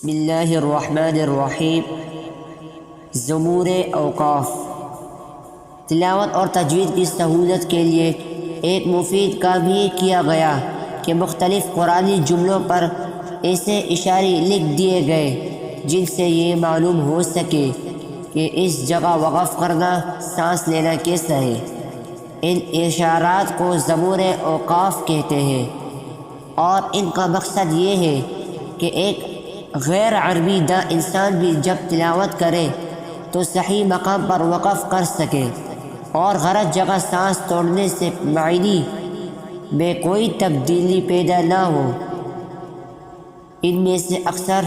بسم اللہ الرحمن الرحیم۔ زمور اوقاف۔ تلاوت اور تجوید کی سہولت کے لیے ایک مفید کام یہ کیا گیا کہ مختلف قرآنی جملوں پر ایسے اشارے لکھ دیے گئے جن سے یہ معلوم ہو سکے کہ اس جگہ وقف کرنا سانس لینا کیسا ہے۔ ان اشارات کو زمور اوقاف کہتے ہیں اور ان کا مقصد یہ ہے کہ ایک غیر عربی دا انسان بھی جب تلاوت کرے تو صحیح مقام پر وقف کر سکے اور غلط جگہ سانس توڑنے سے معنی میں کوئی تبدیلی پیدا نہ ہو۔ ان میں سے اکثر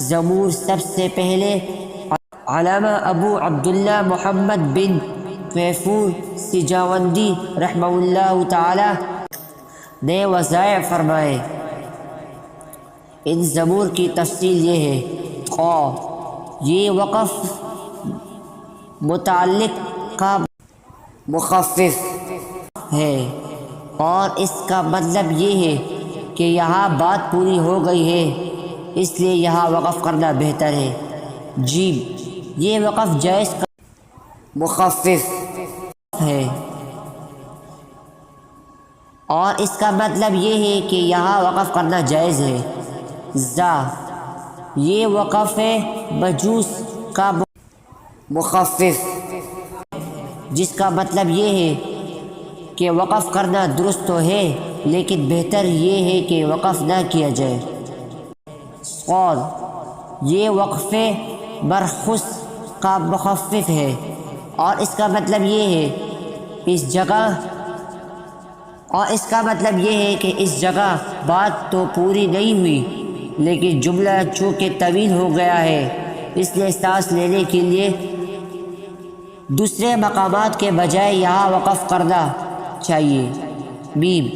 زمور سب سے پہلے علامہ ابو عبداللہ محمد بن غیفور سجاوندی رحمہ اللہ تعالی نے وضع فرمائے۔ ان زمور کی تفصیل یہ ہے: قاف یہ وقف متعلق کا مخفف ہے اور اس کا مطلب یہ ہے کہ یہاں بات پوری ہو گئی ہے، اس لیے یہاں وقف کرنا بہتر ہے۔ جیم یہ وقف جائز کا مخفف ہے اور اس کا مطلب یہ ہے کہ یہاں وقف کرنا جائز ہے۔ زا یہ وقف مجوس کا مخفف جس کا مطلب یہ ہے کہ وقف کرنا درست تو ہے لیکن بہتر یہ ہے کہ وقف نہ کیا جائے۔ صاد یہ وقف مرخص کا مخفف ہے اور اس کا مطلب یہ ہے کہ اس جگہ بات تو پوری نہیں ہوئی لیکن جملہ چونکہ طویل ہو گیا ہے اس لیے سانس لینے کے لیے دوسرے مقامات کے بجائے یہاں وقف کرنا چاہیے۔ میم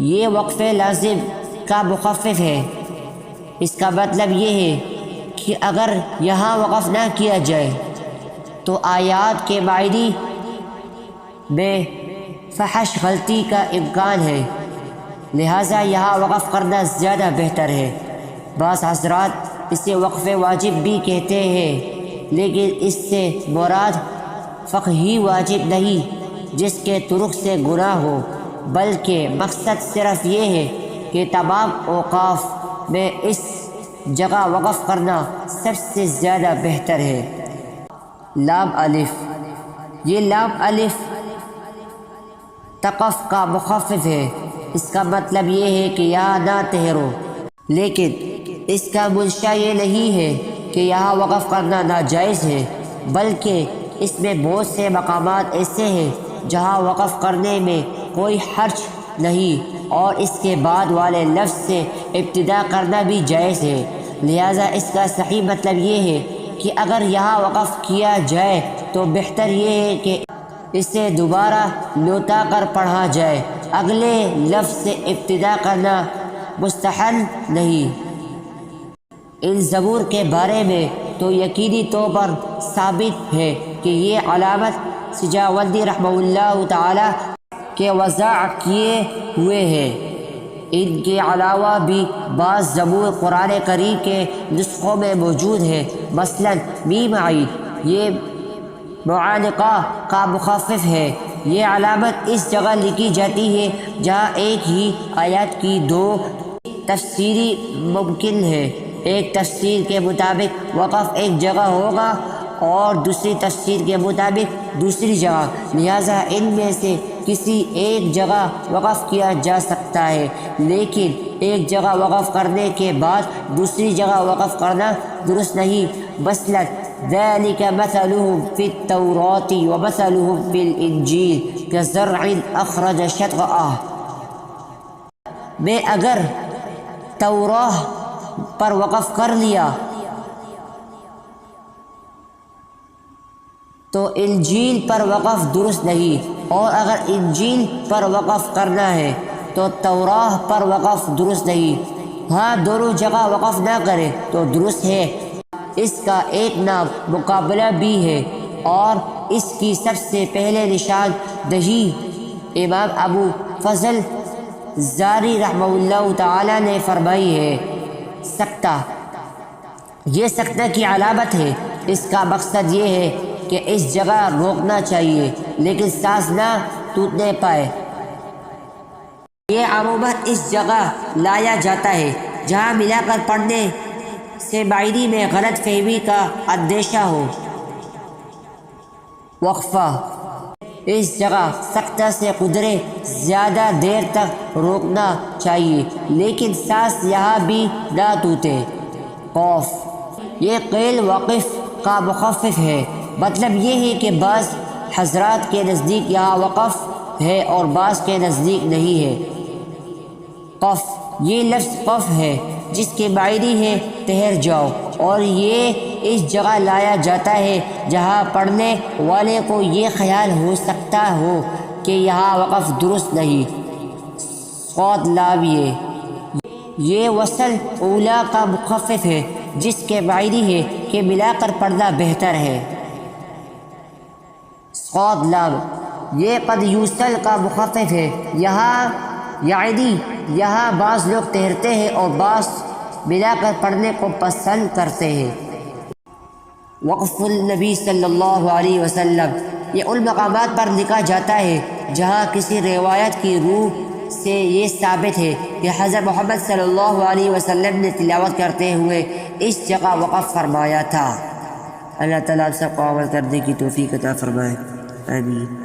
یہ وقف لازم کا مخفف ہے، اس کا مطلب یہ ہے کہ اگر یہاں وقف نہ کیا جائے تو آیات کے معنی میں فحش غلطی کا امکان ہے، لہٰذا یہاں وقف کرنا زیادہ بہتر ہے۔ بعض حضرات اسے وقف واجب بھی کہتے ہیں لیکن اس سے مراد فقہی واجب نہیں جس کے ترک سے گناہ ہو، بلکہ مقصد صرف یہ ہے کہ تمام اوقاف میں اس جگہ وقف کرنا سب سے زیادہ بہتر ہے۔ لام الف یہ لام الف تقف کا مخفف ہے، اس کا مطلب یہ ہے کہ یہاں نہ ٹھہرو، لیکن اس کا منشا یہ نہیں ہے کہ یہاں وقف کرنا ناجائز ہے، بلکہ اس میں بہت سے مقامات ایسے ہیں جہاں وقف کرنے میں کوئی حرج نہیں اور اس کے بعد والے لفظ سے ابتدا کرنا بھی جائز ہے، لہٰذا اس کا صحیح مطلب یہ ہے کہ اگر یہاں وقف کیا جائے تو بہتر یہ ہے کہ اسے دوبارہ لوٹا کر پڑھا جائے، اگلے لفظ سے ابتدا کرنا مستحل نہیں۔ ان زبور کے بارے میں تو یقینی طور پر ثابت ہے کہ یہ علامت سجاوندی رحمہ اللہ تعالی کے وضع کیے ہوئے ہیں۔ ان کے علاوہ بھی بعض زبور قرآن کریم کے نسخوں میں موجود ہیں، مثلا میم عین یہ معانقہ کا مخفف ہے۔ یہ علامت اس جگہ لکھی جاتی ہے جہاں ایک ہی آیت کی دو تفسیری ممکن ہے۔ ایک تفسیر کے مطابق وقف ایک جگہ ہوگا اور دوسری تفسیر کے مطابق دوسری جگہ، لہٰذا ان میں سے کسی ایک جگہ وقف کیا جا سکتا ہے، لیکن ایک جگہ وقف کرنے کے بعد دوسری جگہ وقف کرنا درست نہیں۔ مثلا ذلك مثلهم في التوراة ومثلهم في الانجیل كزرع اخرج شطأه میں اگر توراہ پر وقف کر لیا تو انجیل پر وقف درست نہیں، اور اگر انجیل پر وقف کرنا ہے تو توراہ پر وقف درست نہیں۔ ہاں دونوں جگہ وقف نہ کرے تو درست ہے۔ اس کا ایک نام مقابلہ بھی ہے اور اس کی سب سے پہلے نشان دہی امام ابو فضل زاری رحمہ اللہ تعالی نے فرمائی ہے۔ سکتہ یہ سکتہ کی علامت ہے۔ اس کا مقصد یہ ہے کہ اس جگہ روکنا چاہیے لیکن سانس نہ ٹوٹنے پائے۔ یہ عموماً اس جگہ لایا جاتا ہے جہاں ملا کر پڑھنے سے معنی میں غلط فہمی کا اندیشہ ہو۔ وقفہ: اس جگہ سکتہ سے گزرے زیادہ دیر تک روکنا چاہیے لیکن سانس یہاں بھی نہ ٹوٹے۔ قوف: یہ قیل وقف کا مخفف ہے، مطلب یہ ہے کہ بعض حضرات کے نزدیک یہاں وقف ہے اور بعض کے نزدیک نہیں ہے۔ قف: یہ لفظ قف ہے جس کے معنی ہے ٹھہر جاؤ، اور یہ اس جگہ لایا جاتا ہے جہاں پڑھنے والے کو یہ خیال ہو سکتا ہو کہ یہاں وقف درست نہیں۔ صاد لام یہ وصل اولا کا مخفف ہے جس کے معنی ہے کہ ملا کر پڑھنا بہتر ہے۔ صاد لام یہ قد یوصل کا مخفف ہے، یعنی یہاں بعض لوگ ٹھہرتے ہیں اور بعض ملا کر پڑھنے کو پسند کرتے ہیں۔ وقف النبی صلی اللہ علیہ وسلم: یہ ان مقامات پر لکھا جاتا ہے جہاں کسی روایت کی روح سے یہ ثابت ہے کہ حضرت محمد صلی اللہ علیہ وسلم نے تلاوت کرتے ہوئے اس جگہ وقف فرمایا تھا۔ اللہ تعالیٰ سب کو عمل کرنے کی توفیق عطا فرمائے، آمین۔